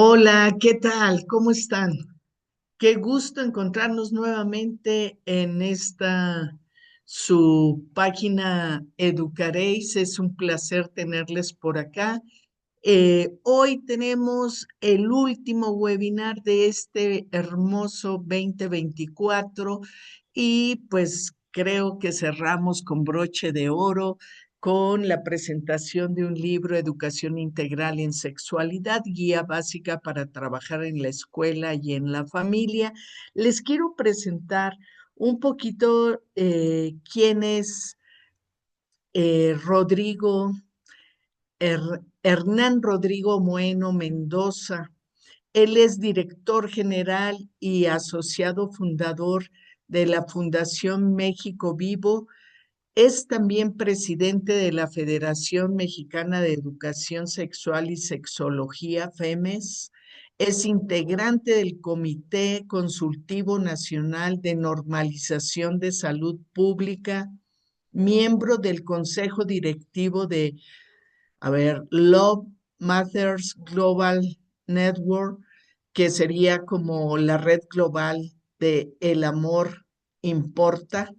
Hola, ¿qué tal? ¿Cómo están? Qué gusto encontrarnos nuevamente en esta su página Educaréis. Es un placer tenerles por acá. Hoy tenemos el último webinar de este hermoso 2024 y pues creo que cerramos con broche de oro con la presentación de un libro, Educación Integral en Sexualidad, guía básica para trabajar en la escuela y en la familia. Les quiero presentar un poquito quién es Rodrigo Hernán Rodrigo Moeno Mendoza. Él es director general y asociado fundador de la Fundación México Vivo. Es también presidente de la Federación Mexicana de Educación Sexual y Sexología, FEMES. Es integrante del Comité Consultivo Nacional de Normalización de Salud Pública, miembro del Consejo Directivo de Love Matters Global Network, que sería como la red global de El Amor Importa,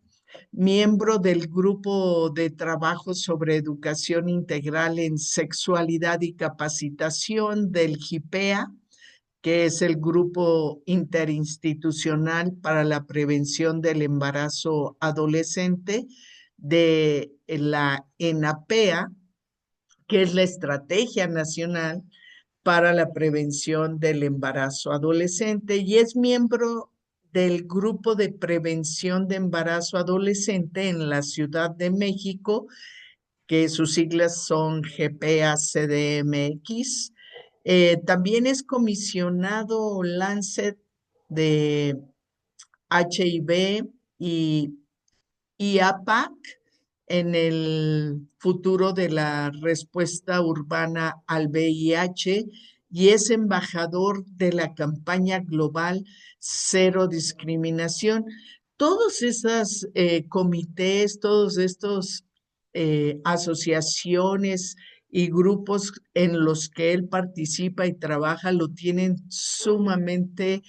miembro del grupo de trabajo sobre educación integral en sexualidad y capacitación del GIPEA, que es el Grupo Interinstitucional para la Prevención del Embarazo Adolescente, de la ENAPEA, que es la Estrategia Nacional para la Prevención del Embarazo Adolescente, y es miembro del Grupo de Prevención de Embarazo Adolescente en la Ciudad de México, que sus siglas son GPA-CDMX. También es comisionado Lancet de HIV y APAC en el futuro de la respuesta urbana al VIH, y es embajador de la campaña global Cero Discriminación. Todos esos comités, todos estos asociaciones y grupos en los que él participa y trabaja lo tienen sumamente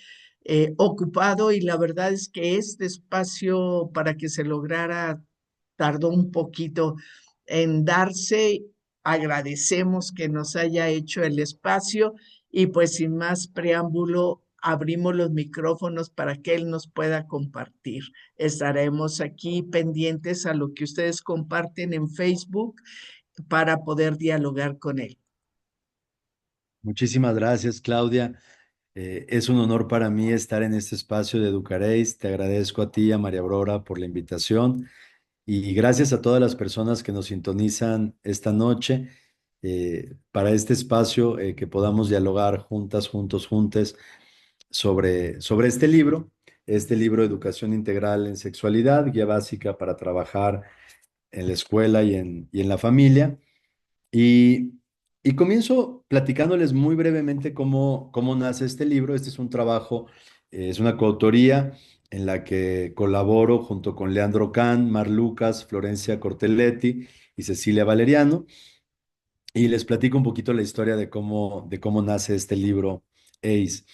ocupado, y la verdad es que este espacio para que se lograra tardó un poquito en darse. Agradecemos que nos haya hecho el espacio y pues sin más preámbulo abrimos los micrófonos para que él nos pueda compartir. Estaremos aquí pendientes a lo que ustedes comparten en Facebook para poder dialogar con él. Muchísimas gracias, Claudia. Es un honor para mí estar en este espacio de Educaréis. Te agradezco a ti y a María Aurora por la invitación y gracias a todas las personas que nos sintonizan esta noche para este espacio que podamos dialogar juntas, juntos, juntes sobre este libro Educación Integral en Sexualidad, guía básica para trabajar en la escuela y en la familia. Y, y comienzo platicándoles muy brevemente cómo nace este libro. Este es un trabajo, es una coautoría en la que colaboro junto con Leandro Can, Mar Lucas, Florencia Cortelletti y Cecilia Valeriano. Y les platico un poquito la historia de cómo nace este libro, ACE.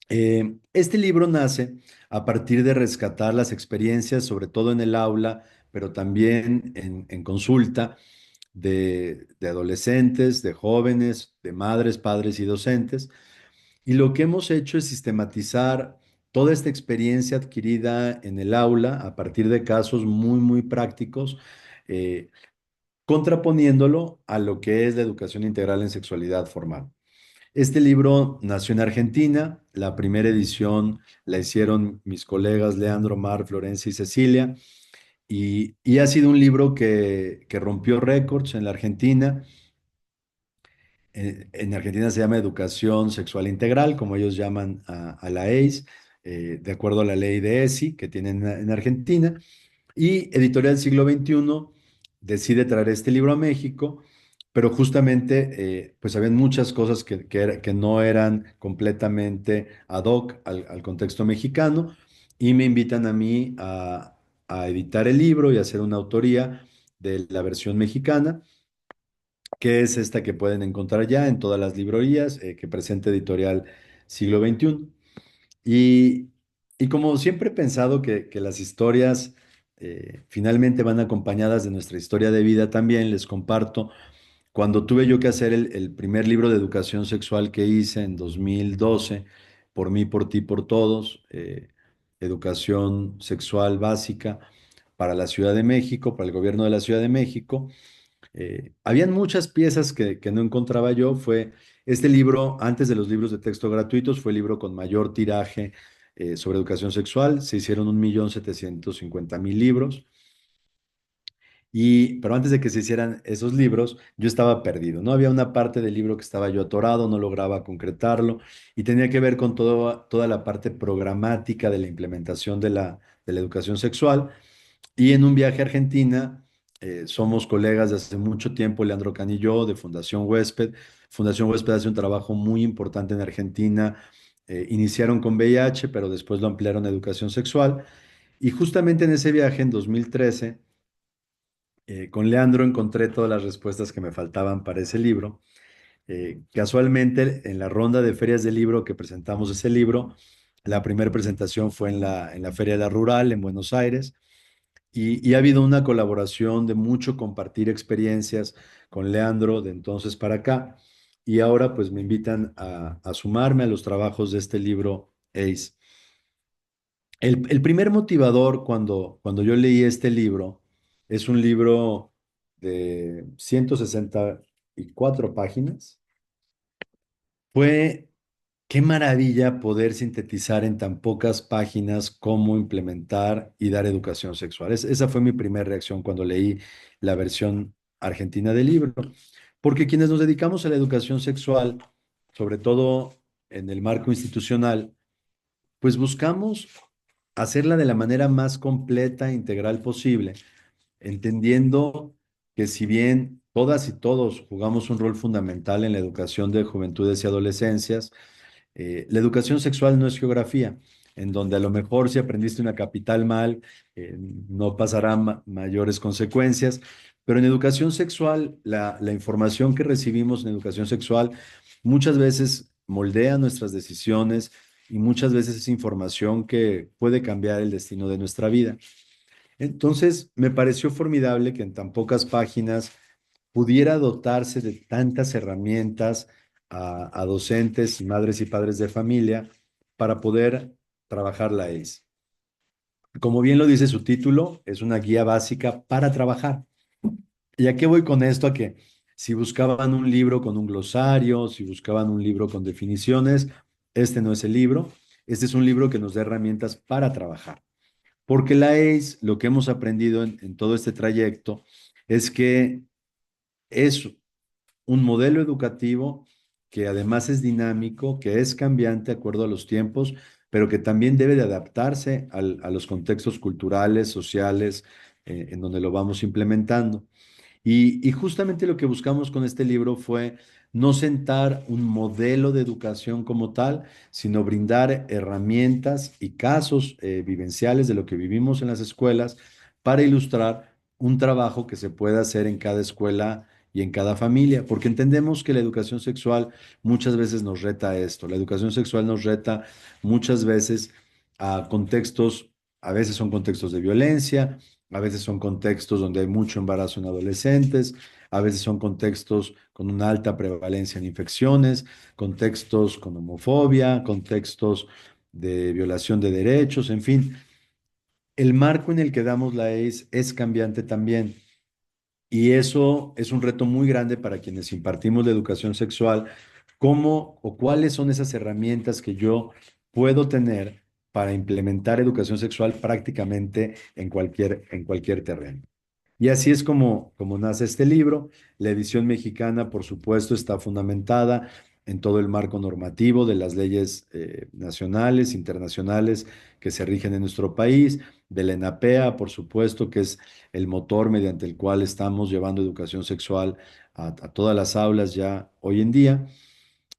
Este libro nace a partir de rescatar las experiencias, sobre todo en el aula, pero también en consulta de adolescentes, de jóvenes, de madres, padres y docentes. Y lo que hemos hecho es sistematizar toda esta experiencia adquirida en el aula a partir de casos muy, muy prácticos, eh, contraponiéndolo a lo que es la educación integral en sexualidad formal. Este libro nació en Argentina. La primera edición la hicieron mis colegas Leandro, Mar, Florencia y Cecilia. Y ha sido un libro que rompió récords en la Argentina. En Argentina se llama Educación Sexual Integral, como ellos llaman a la ACE, de acuerdo a la ley de ESI que tienen en Argentina. Y Editorial Siglo XXI decide traer este libro a México, pero justamente pues habían muchas cosas que no eran completamente ad hoc al contexto mexicano, y me invitan a mí a editar el libro y hacer una autoría de la versión mexicana. que es esta que pueden encontrar ya en todas las librerías, que presenta Editorial Siglo XXI. Y, y como siempre he pensado que las historias finalmente van acompañadas de nuestra historia de vida también, les comparto, cuando tuve yo que hacer el primer libro de educación sexual que hice en 2012, Por mí, por ti, por todos, educación sexual básica para la Ciudad de México, para el gobierno de la Ciudad de México. Habían muchas piezas que no encontraba yo. Fue este libro, antes de los libros de texto gratuitos, fue el libro con mayor tiraje sobre educación sexual. Se hicieron 1.750.000 libros. Pero antes de que se hicieran esos libros, yo estaba perdido, ¿no? Había una parte del libro que estaba yo atorado, no lograba concretarlo y tenía que ver con toda la parte programática de la implementación de la educación sexual. Y en un viaje a Argentina, somos colegas de hace mucho tiempo, Leandro Can y yo, de Fundación Huésped. Fundación Huésped hace un trabajo muy importante en Argentina. Iniciaron con VIH, pero después lo ampliaron a educación sexual. Y justamente en ese viaje, en 2013, con Leandro encontré todas las respuestas que me faltaban para ese libro. Casualmente, en la ronda de ferias del libro que presentamos ese libro, la primera presentación fue en la Feria de la Rural en Buenos Aires. Y ha habido una colaboración de mucho compartir experiencias con Leandro de entonces para acá. Y ahora pues me invitan a sumarme a los trabajos de este libro ACE. El primer motivador cuando yo leí este libro es un libro de 164 páginas. Fue qué maravilla poder sintetizar en tan pocas páginas cómo implementar y dar educación sexual. Esa fue mi primera reacción cuando leí la versión argentina del libro, porque quienes nos dedicamos a la educación sexual, sobre todo en el marco institucional, pues buscamos hacerla de la manera más completa e integral posible, entendiendo que si bien todas y todos jugamos un rol fundamental en la educación de juventudes y adolescencias, la educación sexual no es geografía, en donde a lo mejor si aprendiste una capital mal, no pasará mayores consecuencias, pero en educación sexual, la información que recibimos en educación sexual muchas veces moldea nuestras decisiones y muchas veces es información que puede cambiar el destino de nuestra vida. Entonces, me pareció formidable que en tan pocas páginas pudiera dotarse de tantas herramientas a docentes y madres y padres de familia para poder trabajar la ACE. Como bien lo dice su título, es una guía básica para trabajar. ¿Y a qué voy con esto? A que si buscaban un libro con un glosario, si buscaban un libro con definiciones, este no es el libro. Este es un libro que nos da herramientas para trabajar. Porque la ACE, lo que hemos aprendido en todo este trayecto, es que es un modelo educativo que además es dinámico, que es cambiante de acuerdo a los tiempos, pero que también debe de adaptarse a los contextos culturales, sociales, en donde lo vamos implementando. Y justamente lo que buscamos con este libro fue no sentar un modelo de educación como tal, sino brindar herramientas y casos vivenciales de lo que vivimos en las escuelas para ilustrar un trabajo que se pueda hacer en cada escuela y en cada familia, porque entendemos que la educación sexual muchas veces nos reta a esto. La educación sexual nos reta muchas veces a contextos, a veces son contextos de violencia, a veces son contextos donde hay mucho embarazo en adolescentes, a veces son contextos con una alta prevalencia en infecciones, contextos con homofobia, contextos de violación de derechos, en fin. El marco en el que damos la ACE es cambiante también. Y eso es un reto muy grande para quienes impartimos la educación sexual. ¿Cómo o cuáles son esas herramientas que yo puedo tener para implementar educación sexual prácticamente en cualquier terreno? Y así es como nace este libro. La edición mexicana, por supuesto, está fundamentada en todo el marco normativo de las leyes nacionales, internacionales que se rigen en nuestro país, de la ENAPEA, por supuesto, que es el motor mediante el cual estamos llevando educación sexual a todas las aulas ya hoy en día.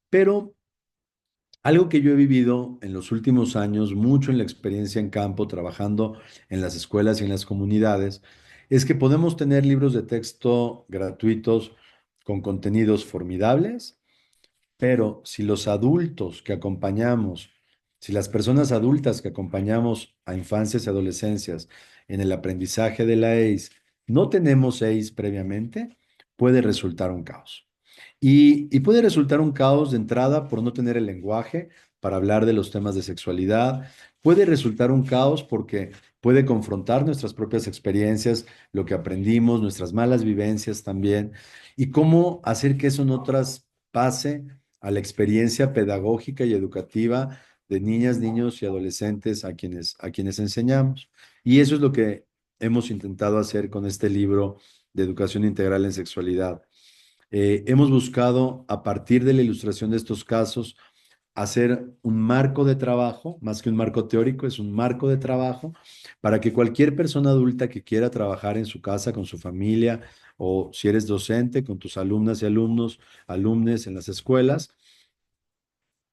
Pero algo que yo he vivido en los últimos años, mucho en la experiencia en campo, trabajando en las escuelas y en las comunidades, es que podemos tener libros de texto gratuitos con contenidos formidables, pero si los adultos que acompañamos, si las personas adultas que acompañamos a infancias y adolescencias en el aprendizaje de la ACE no tenemos ACE previamente, puede resultar un caos. Y puede resultar un caos de entrada por no tener el lenguaje para hablar de los temas de sexualidad. Puede resultar un caos porque puede confrontar nuestras propias experiencias, lo que aprendimos, nuestras malas vivencias también, y cómo hacer que eso no traspase a la experiencia pedagógica y educativa de niñas, niños y adolescentes a quienes enseñamos. Y eso es lo que hemos intentado hacer con este libro de educación integral en sexualidad. Hemos buscado, a partir de la ilustración de estos casos, hacer un marco de trabajo, más que un marco teórico, es un marco de trabajo para que cualquier persona adulta que quiera trabajar en su casa, con su familia, o si eres docente, con tus alumnas y alumnos, alumnes en las escuelas,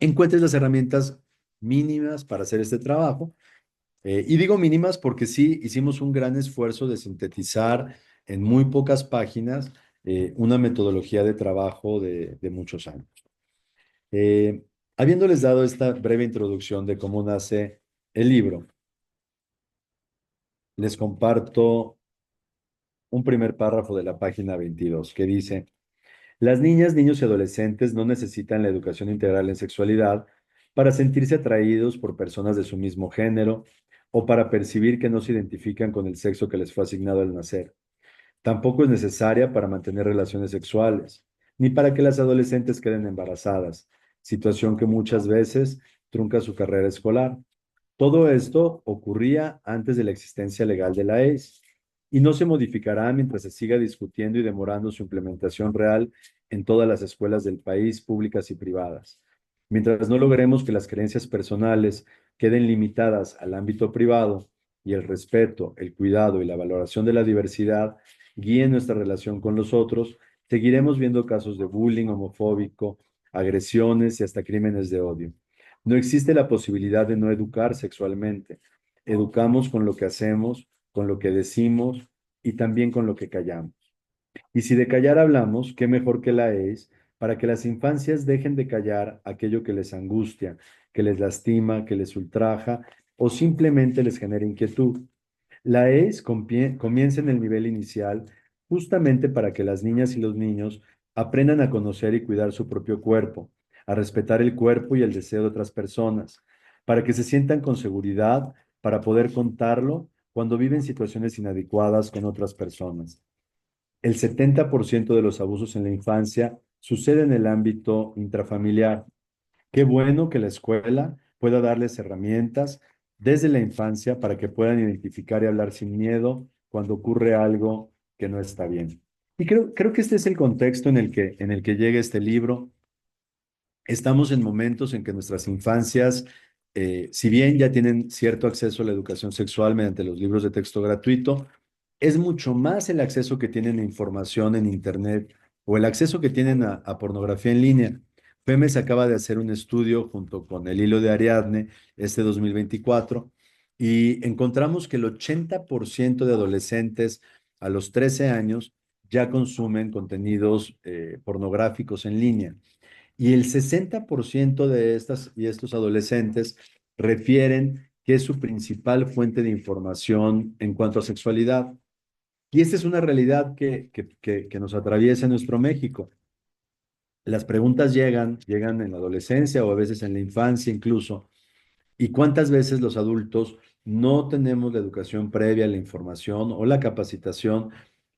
encuentres las herramientas mínimas para hacer este trabajo. Y digo mínimas porque sí hicimos un gran esfuerzo de sintetizar en muy pocas páginas una metodología de trabajo de muchos años. Eh, Habiéndoles dado esta breve introducción de cómo nace el libro, les comparto un primer párrafo de la página 22 que dice: las niñas, niños y adolescentes no necesitan la educación integral en sexualidad para sentirse atraídos por personas de su mismo género o para percibir que no se identifican con el sexo que les fue asignado al nacer. Tampoco es necesaria para mantener relaciones sexuales, ni para que las adolescentes queden embarazadas, situación que muchas veces trunca su carrera escolar. Todo esto ocurría antes de la existencia legal de la ACE y no se modificará mientras se siga discutiendo y demorando su implementación real en todas las escuelas del país, públicas y privadas. Mientras no logremos que las creencias personales queden limitadas al ámbito privado y el respeto, el cuidado y la valoración de la diversidad guíen nuestra relación con los otros, seguiremos viendo casos de bullying homofóbico, agresiones y hasta crímenes de odio. No existe la posibilidad de no educar sexualmente. Educamos con lo que hacemos, con lo que decimos y también con lo que callamos. Y si de callar hablamos, qué mejor que la es para que las infancias dejen de callar aquello que les angustia, que les lastima, que les ultraja o simplemente les genera inquietud. La ES comienza en el nivel inicial justamente para que las niñas y los niños aprendan a conocer y cuidar su propio cuerpo, a respetar el cuerpo y el deseo de otras personas, para que se sientan con seguridad para poder contarlo cuando viven situaciones inadecuadas con otras personas. El 70% de los abusos en la infancia sucede en el ámbito intrafamiliar. Qué bueno que la escuela pueda darles herramientas desde la infancia para que puedan identificar y hablar sin miedo cuando ocurre algo que no está bien. Y creo que este es el contexto en el que llega este libro. Estamos en momentos en que nuestras infancias, si bien ya tienen cierto acceso a la educación sexual mediante los libros de texto gratuito, es mucho más el acceso que tienen a información en Internet o el acceso que tienen a pornografía en línea. FEMES acaba de hacer un estudio junto con el Hilo de Ariadne este 2024 y encontramos que el 80% de adolescentes a los 13 años ya consumen contenidos pornográficos en línea. Y el 60% de estas y estos adolescentes refieren que es su principal fuente de información en cuanto a sexualidad. Y esta es una realidad que nos atraviesa en nuestro México. Las preguntas llegan en la adolescencia o a veces en la infancia incluso. ¿Y cuántas veces los adultos no tenemos la educación previa, la información o la capacitación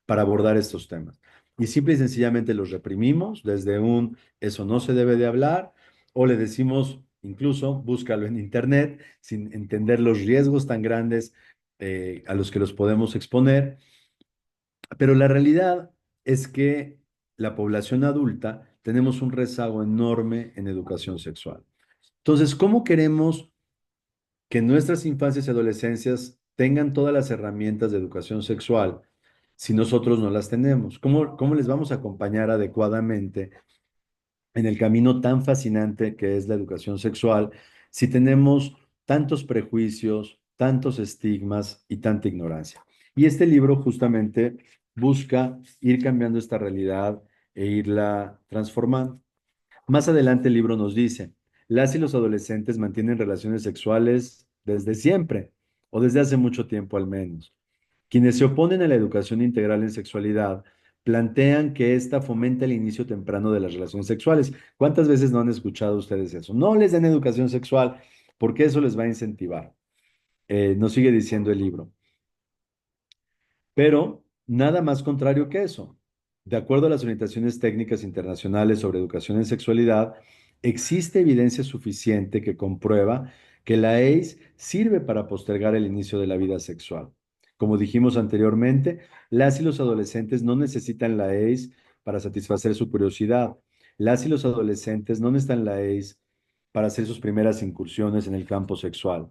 para abordar estos temas? Y simple y sencillamente los reprimimos desde un eso no se debe de hablar o le decimos incluso búscalo en internet sin entender los riesgos tan grandes a los que los podemos exponer. Pero la realidad es que la población adulta tenemos un rezago enorme en educación sexual. Entonces, ¿cómo queremos que nuestras infancias y adolescencias tengan todas las herramientas de educación sexual si nosotros no las tenemos? ¿Cómo les vamos a acompañar adecuadamente en el camino tan fascinante que es la educación sexual si tenemos tantos prejuicios, tantos estigmas y tanta ignorancia? Y este libro justamente busca ir cambiando esta realidad e irla transformando. Más adelante el libro nos dice, las y los adolescentes mantienen relaciones sexuales desde siempre, o desde hace mucho tiempo al menos. Quienes se oponen a la educación integral en sexualidad plantean que ésta fomenta el inicio temprano de las relaciones sexuales. ¿Cuántas veces no han escuchado ustedes eso? No les den educación sexual porque eso les va a incentivar. Nos sigue diciendo el libro. Pero nada más contrario que eso. De acuerdo a las orientaciones técnicas internacionales sobre educación en sexualidad, existe evidencia suficiente que comprueba que la EIS sirve para postergar el inicio de la vida sexual. Como dijimos anteriormente, las y los adolescentes no necesitan la EIS para satisfacer su curiosidad. Las y los adolescentes no necesitan la EIS para hacer sus primeras incursiones en el campo sexual.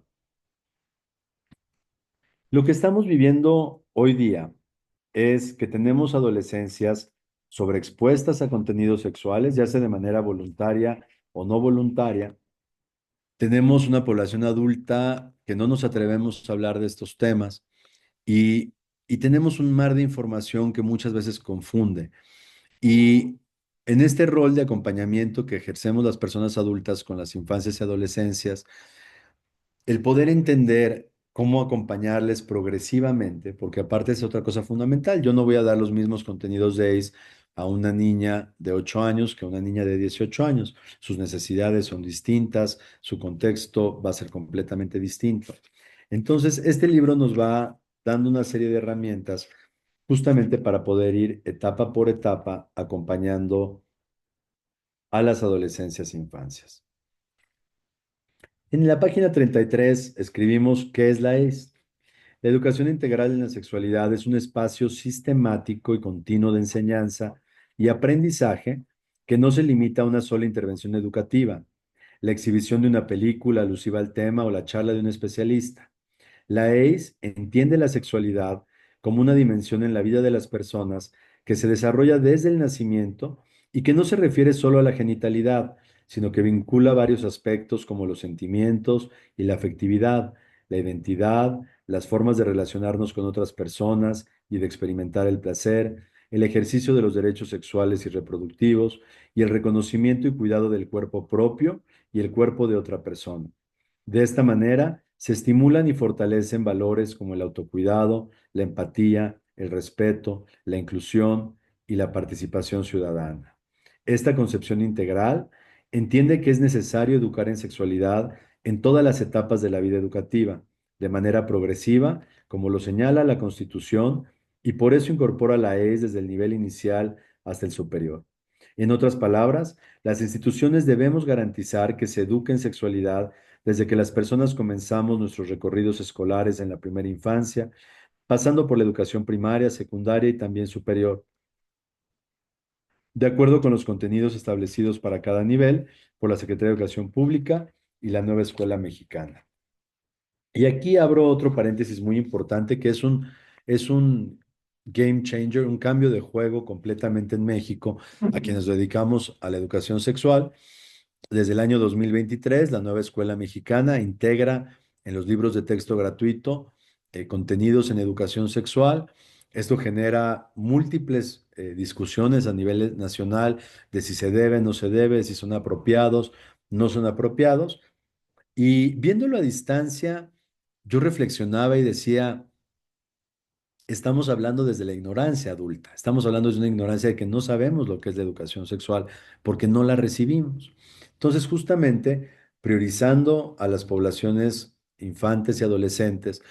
Lo que estamos viviendo hoy día es que tenemos adolescencias sobreexpuestas a contenidos sexuales, ya sea de manera voluntaria o no voluntaria. Tenemos una población adulta que no nos atrevemos a hablar de estos temas y, y tenemos un mar de información que muchas veces confunde. Y en este rol de acompañamiento que ejercemos las personas adultas con las infancias y adolescencias, el poder entender cómo acompañarles progresivamente, porque aparte es otra cosa fundamental. Yo no voy a dar los mismos contenidos de ACE a una niña de 8 años que a una niña de 18 años. Sus necesidades son distintas, su contexto va a ser completamente distinto. Entonces, este libro nos va dando una serie de herramientas justamente para poder ir etapa por etapa acompañando a las adolescencias e infancias. En la página 33 escribimos qué es la ACE. La educación integral en la sexualidad es un espacio sistemático y continuo de enseñanza y aprendizaje que no se limita a una sola intervención educativa, la exhibición de una película alusiva al tema o la charla de un especialista. La ACE entiende la sexualidad como una dimensión en la vida de las personas que se desarrolla desde el nacimiento y que no se refiere solo a la genitalidad, sino que vincula varios aspectos como los sentimientos y la afectividad, la identidad, las formas de relacionarnos con otras personas y de experimentar el placer, el ejercicio de los derechos sexuales y reproductivos y el reconocimiento y cuidado del cuerpo propio y el cuerpo de otra persona. De esta manera, se estimulan y fortalecen valores como el autocuidado, la empatía, el respeto, la inclusión y la participación ciudadana. Esta concepción integral entiende que es necesario educar en sexualidad en todas las etapas de la vida educativa, de manera progresiva, como lo señala la Constitución, y por eso incorpora la ES desde el nivel inicial hasta el superior. En otras palabras, las instituciones debemos garantizar que se eduque en sexualidad desde que las personas comenzamos nuestros recorridos escolares en la primera infancia, pasando por la educación primaria, secundaria y también superior, de acuerdo con los contenidos establecidos para cada nivel por la Secretaría de Educación Pública y la nueva Escuela Mexicana. Y aquí abro otro paréntesis muy importante que es un game changer, un cambio de juego completamente en México a quienes nos dedicamos a la educación sexual. Desde el año 2023, la nueva Escuela Mexicana integra en los libros de texto gratuito contenidos en educación sexual. Esto genera múltiples discusiones a nivel nacional de si se debe, no se debe, si son apropiados, no son apropiados. Y viéndolo a distancia, yo reflexionaba y decía, estamos hablando desde la ignorancia adulta, estamos hablando de una ignorancia de que no sabemos lo que es la educación sexual porque no la recibimos. Entonces, justamente, priorizando a las poblaciones infantes y adolescentes,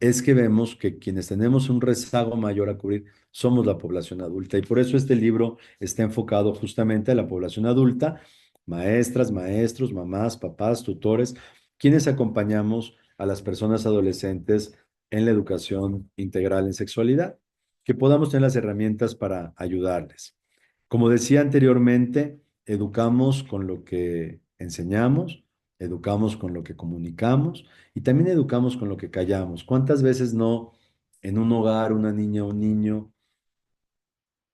es que vemos que quienes tenemos un rezago mayor a cubrir somos la población adulta. Y por eso este libro está enfocado justamente a la población adulta, maestras, maestros, mamás, papás, tutores, quienes acompañamos a las personas adolescentes en la educación integral en sexualidad, que podamos tener las herramientas para ayudarles. Como decía anteriormente, educamos con lo que enseñamos, educamos con lo que comunicamos y también educamos con lo que callamos. ¿Cuántas veces no en un hogar una niña o un niño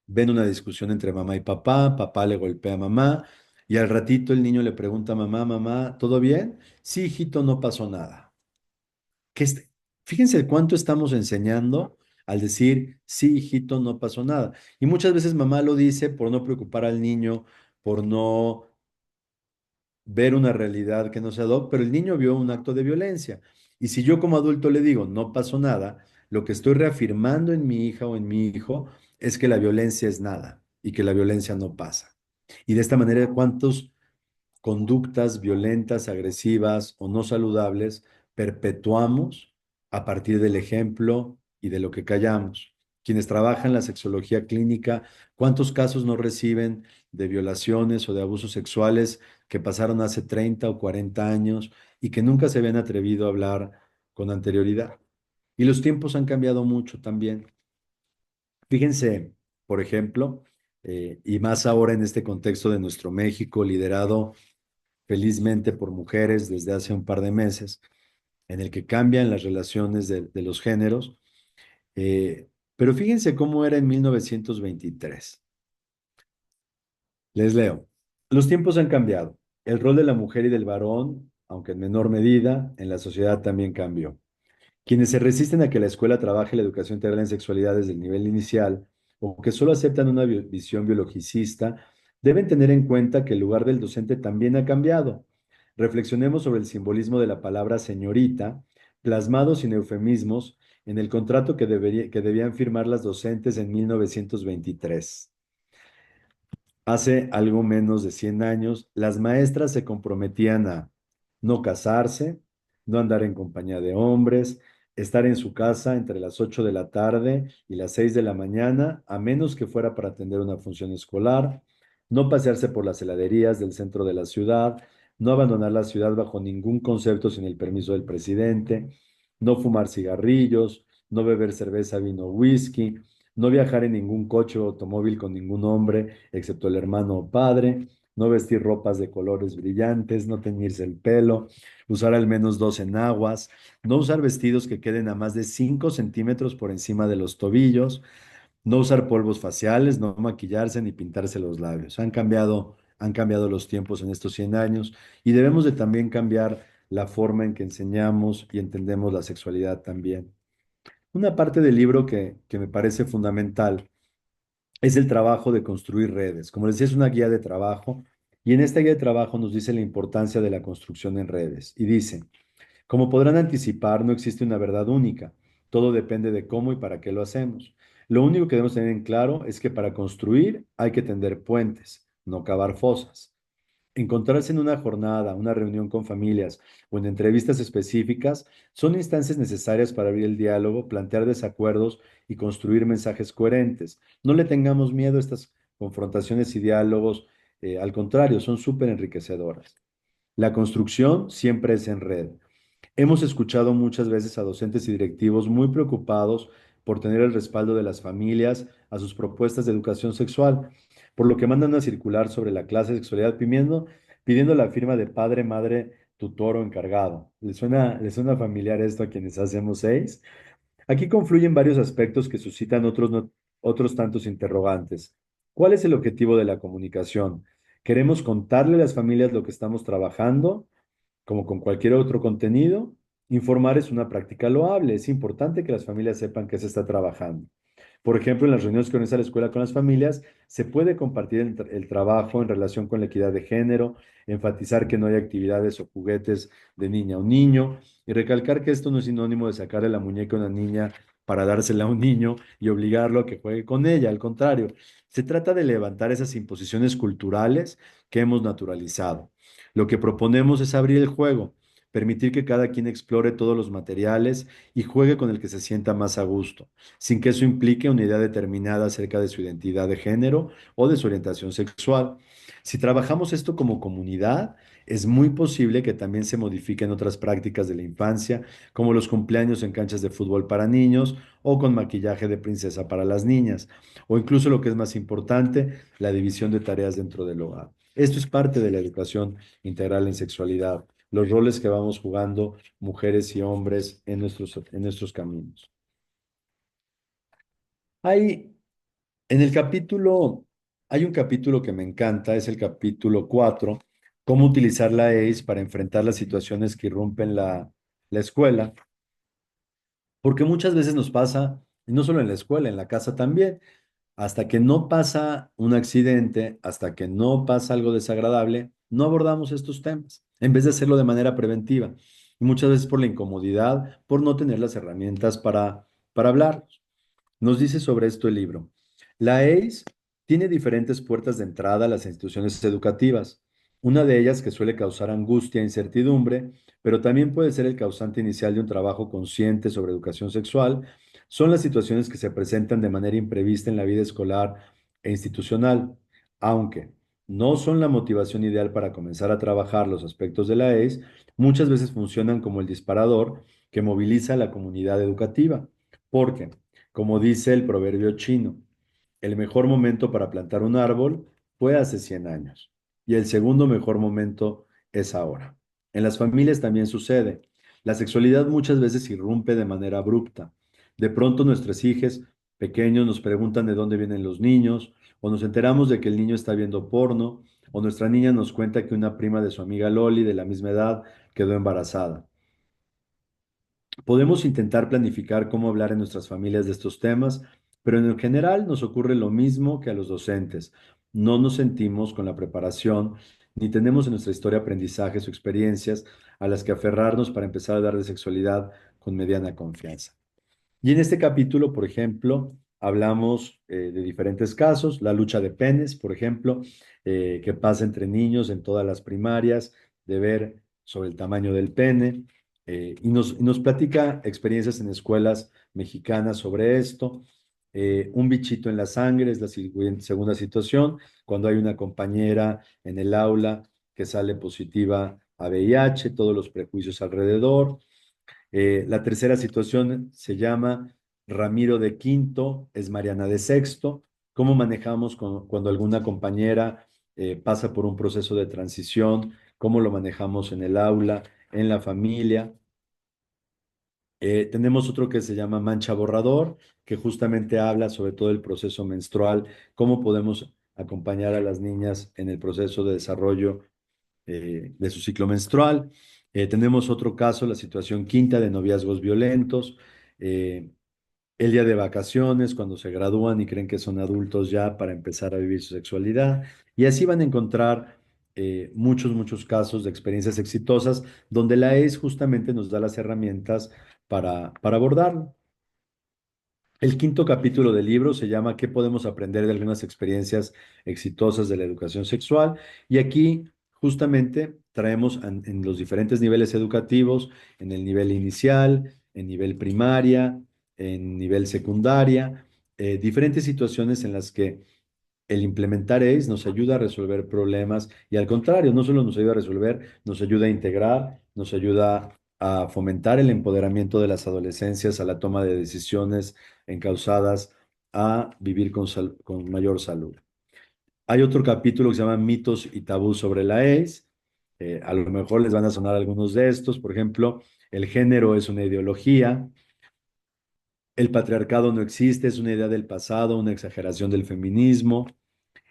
ven una discusión entre mamá y papá le golpea a mamá y al ratito el niño le pregunta a mamá, mamá, ¿todo bien? Sí, hijito, no pasó nada que fíjense cuánto estamos enseñando al decir, sí, hijito, no pasó nada. Y muchas veces mamá lo dice por no preocupar al niño, por no ver una realidad que no se da, pero el niño vio un acto de violencia. Y si yo como adulto le digo, no pasó nada, lo que estoy reafirmando en mi hija o en mi hijo es que la violencia es nada y que la violencia no pasa. Y de esta manera, ¿cuántos conductas violentas, agresivas o no saludables perpetuamos a partir del ejemplo y de lo que callamos? Quienes trabajan la sexología clínica, ¿cuántos casos no reciben de violaciones o de abusos sexuales que pasaron hace 30 o 40 años y que nunca se habían atrevido a hablar con anterioridad? Y los tiempos han cambiado mucho también. Fíjense, por ejemplo, y más ahora en este contexto de nuestro México liderado felizmente por mujeres desde hace un par de meses, en el que cambian las relaciones de los géneros. Pero fíjense cómo era en 1923. Les leo. Los tiempos han cambiado. El rol de la mujer y del varón, aunque en menor medida, en la sociedad también cambió. Quienes se resisten a que la escuela trabaje la educación integral en sexualidad desde el nivel inicial o que solo aceptan una visión biologicista, deben tener en cuenta que el lugar del docente también ha cambiado. Reflexionemos sobre el simbolismo de la palabra señorita, plasmado sin eufemismos en el contrato que debían firmar las docentes en 1923. Hace algo menos de 100 años, las maestras se comprometían a no casarse, no andar en compañía de hombres, estar en su casa entre las 8 de la tarde y las 6 de la mañana, a menos que fuera para atender una función escolar, no pasearse por las heladerías del centro de la ciudad, no abandonar la ciudad bajo ningún concepto sin el permiso del presidente, no fumar cigarrillos, no beber cerveza, vino o whisky, no viajar en ningún coche o automóvil con ningún hombre, excepto el hermano o padre, no vestir ropas de colores brillantes, no teñirse el pelo, usar al menos 2 enaguas, no usar vestidos que queden a más de 5 centímetros por encima de los tobillos, no usar polvos faciales, no maquillarse ni pintarse los labios. Han cambiado los tiempos en estos 100 años y debemos de también cambiar la forma en que enseñamos y entendemos la sexualidad también. Una parte del libro que me parece fundamental es el trabajo de construir redes. Como les decía, es una guía de trabajo y en esta guía de trabajo nos dice la importancia de la construcción en redes. Y dice, como podrán anticipar, no existe una verdad única. Todo depende de cómo y para qué lo hacemos. Lo único que debemos tener en claro es que para construir hay que tender puentes, no cavar fosas. Encontrarse en una jornada, una reunión con familias o en entrevistas específicas son instancias necesarias para abrir el diálogo, plantear desacuerdos y construir mensajes coherentes. No le tengamos miedo a estas confrontaciones y diálogos, al contrario, son súper enriquecedoras. La construcción siempre es en red. Hemos escuchado muchas veces a docentes y directivos muy preocupados por tener el respaldo de las familias a sus propuestas de educación sexual, por lo que mandan una circular sobre la clase de sexualidad pidiendo la firma de padre, madre, tutor o encargado. Les suena familiar esto a quienes hacemos seis? Aquí confluyen varios aspectos que suscitan otros tantos interrogantes. ¿Cuál es el objetivo de la comunicación? ¿Queremos contarle a las familias lo que estamos trabajando? Como con cualquier otro contenido, informar es una práctica loable. Es importante que las familias sepan qué se está trabajando. Por ejemplo, en las reuniones que organiza la escuela con las familias, se puede compartir el trabajo en relación con la equidad de género, enfatizar que no hay actividades o juguetes de niña o niño y recalcar que esto no es sinónimo de sacarle la muñeca a una niña para dársela a un niño y obligarlo a que juegue con ella. Al contrario, se trata de levantar esas imposiciones culturales que hemos naturalizado. Lo que proponemos es abrir el juego, permitir que cada quien explore todos los materiales y juegue con el que se sienta más a gusto, sin que eso implique una idea determinada acerca de su identidad de género o de su orientación sexual. Si trabajamos esto como comunidad, es muy posible que también se modifiquen otras prácticas de la infancia, como los cumpleaños en canchas de fútbol para niños o con maquillaje de princesa para las niñas, o incluso lo que es más importante, la división de tareas dentro del hogar. Esto es parte de la educación integral en sexualidad, los roles que vamos jugando mujeres y hombres en nuestros caminos. Hay, en el capítulo, hay un capítulo que me encanta, es el capítulo 4, cómo utilizar la EIS para enfrentar las situaciones que irrumpen la escuela, porque muchas veces nos pasa Y no solo en la escuela, en la casa también. Hasta que no pasa un accidente, hasta que no pasa algo desagradable, no abordamos estos temas, en vez de hacerlo de manera preventiva. Y muchas veces por la incomodidad, por no tener las herramientas para hablar. Nos dice sobre esto el libro. La EIS tiene diferentes puertas de entrada a las instituciones educativas. Una de ellas que suele causar angustia e incertidumbre, pero también puede ser el causante inicial de un trabajo consciente sobre educación sexual, son las situaciones que se presentan de manera imprevista en la vida escolar e institucional, aunque no son la motivación ideal para comenzar a trabajar los aspectos de la EIS, muchas veces funcionan como el disparador que moviliza a la comunidad educativa. Porque como dice el proverbio chino, el mejor momento para plantar un árbol fue hace 100 años y el segundo mejor momento es ahora. En las familias también sucede. La sexualidad muchas veces irrumpe de manera abrupta. De pronto nuestros hijos pequeños nos preguntan de dónde vienen los niños, o nos enteramos de que el niño está viendo porno, o nuestra niña nos cuenta que una prima de su amiga Loli de la misma edad quedó embarazada. Podemos intentar planificar cómo hablar en nuestras familias de estos temas, pero en general nos ocurre lo mismo que a los docentes. No nos sentimos con la preparación ni tenemos en nuestra historia aprendizajes o experiencias a las que aferrarnos para empezar a hablar de sexualidad con mediana confianza. Y en este capítulo, por ejemplo, hablamos de diferentes casos, la lucha de penes, por ejemplo, que pasa entre niños en todas las primarias, de ver sobre el tamaño del pene, y nos platica experiencias en escuelas mexicanas sobre esto. Un bichito en la sangre es la segunda situación, cuando hay una compañera en el aula que sale positiva a VIH, todos los prejuicios alrededor. La tercera situación se llama Ramiro de Quinto, es Mariana de Sexto. ¿Cómo manejamos cuando alguna compañera pasa por un proceso de transición? ¿Cómo lo manejamos en el aula, en la familia? Tenemos otro que se llama Mancha Borrador, que justamente habla sobre todo el proceso menstrual, cómo podemos acompañar a las niñas en el proceso de desarrollo de su ciclo menstrual. Tenemos otro caso, la situación quinta de noviazgos violentos, eh, el día de vacaciones, cuando se gradúan y creen que son adultos ya para empezar a vivir su sexualidad. Y así van a encontrar muchos casos de experiencias exitosas donde la ES justamente nos da las herramientas para abordarlo. El quinto capítulo del libro se llama ¿Qué podemos aprender de algunas experiencias exitosas de la educación sexual? Y aquí justamente traemos en los diferentes niveles educativos, en el nivel inicial, en nivel primaria, en nivel secundaria, diferentes situaciones en las que el implementar ACE nos ayuda a resolver problemas y al contrario, no solo nos ayuda a resolver, nos ayuda a integrar, nos ayuda a fomentar el empoderamiento de las adolescencias, a la toma de decisiones encausadas a vivir con mayor salud. Hay otro capítulo que se llama Mitos y tabús sobre la AIDS. A lo mejor les van a sonar algunos de estos. Por ejemplo, el género es una ideología, el patriarcado no existe, es una idea del pasado, una exageración del feminismo.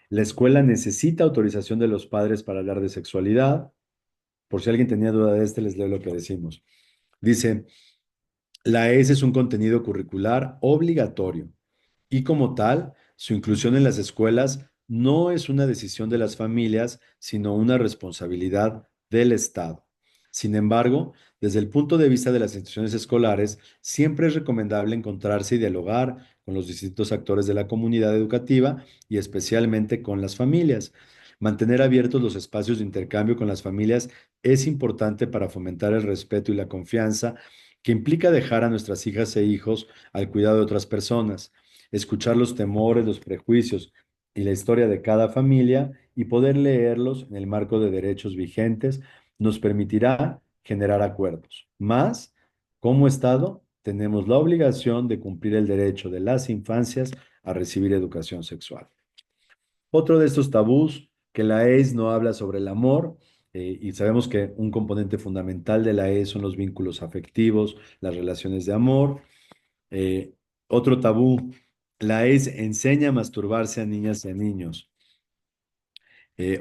La escuela necesita autorización de los padres para hablar de sexualidad. Por si alguien tenía duda de este, les leo lo que decimos. Dice, la ES es un contenido curricular obligatorio y como tal, su inclusión en las escuelas no es una decisión de las familias, sino una responsabilidad del Estado. Sin embargo, desde el punto de vista de las instituciones escolares, siempre es recomendable encontrarse y dialogar con los distintos actores de la comunidad educativa y especialmente con las familias. Mantener abiertos los espacios de intercambio con las familias es importante para fomentar el respeto y la confianza que implica dejar a nuestras hijas e hijos al cuidado de otras personas, escuchar los temores, los prejuicios y la historia de cada familia y poder leerlos en el marco de derechos vigentes nos permitirá generar acuerdos. Más, como Estado, tenemos la obligación de cumplir el derecho de las infancias a recibir educación sexual. Otro de estos tabús, que la ES no habla sobre el amor, y sabemos que un componente fundamental de la ES son los vínculos afectivos, las relaciones de amor. Eh, Otro tabú, la ES enseña a masturbarse a niñas y a niños.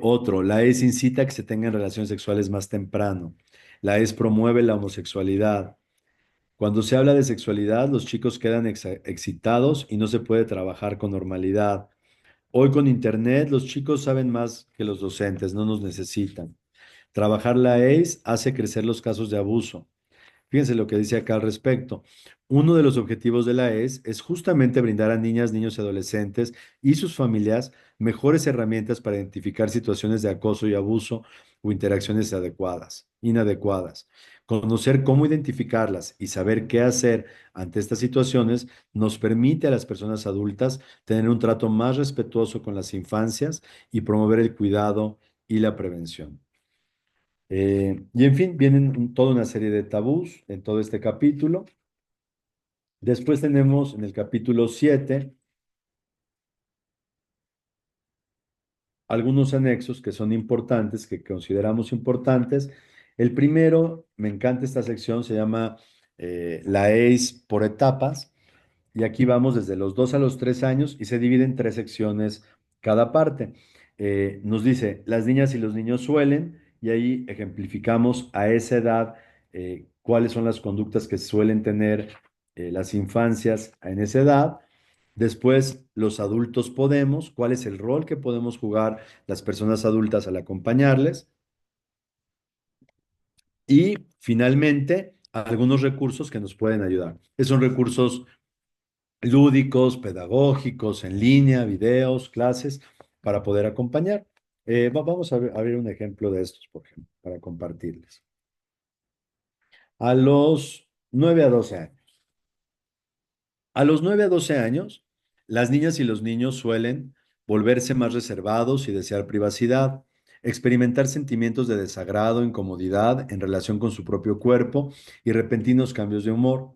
Otro, la ES incita a que se tengan relaciones sexuales más temprano. La ES promueve la homosexualidad. Cuando se habla de sexualidad, los chicos quedan excitados y no se puede trabajar con normalidad. Hoy con Internet, los chicos saben más que los docentes, no nos necesitan. Trabajar la ACE hace crecer los casos de abuso. Fíjense lo que dice acá al respecto. Uno de los objetivos de la ES es justamente brindar a niñas, niños y adolescentes y sus familias mejores herramientas para identificar situaciones de acoso y abuso o interacciones inadecuadas. Conocer cómo identificarlas y saber qué hacer ante estas situaciones nos permite a las personas adultas tener un trato más respetuoso con las infancias y promover el cuidado y la prevención. Y en fin, vienen toda una serie de tabús en todo este capítulo. Después tenemos en el capítulo 7 algunos anexos que son importantes, que consideramos importantes. El primero, me encanta esta sección, se llama la ACE por etapas. Y aquí vamos desde los 2 a los 3 años y se divide en 3 secciones cada parte. Nos dice, las niñas y los niños suelen, y ahí ejemplificamos a esa edad cuáles son las conductas que suelen tener las infancias en esa edad. Después, los adultos podemos, cuál es el rol que podemos jugar las personas adultas al acompañarles. Y finalmente, algunos recursos que nos pueden ayudar. Esos son recursos lúdicos, pedagógicos, en línea, videos, clases, para poder acompañar. Vamos a ver un ejemplo de estos, por ejemplo, para compartirles. A los 9 a 12 años. A los 9 a 12 años, las niñas y los niños suelen volverse más reservados y desear privacidad, experimentar sentimientos de desagrado, incomodidad en relación con su propio cuerpo y repentinos cambios de humor.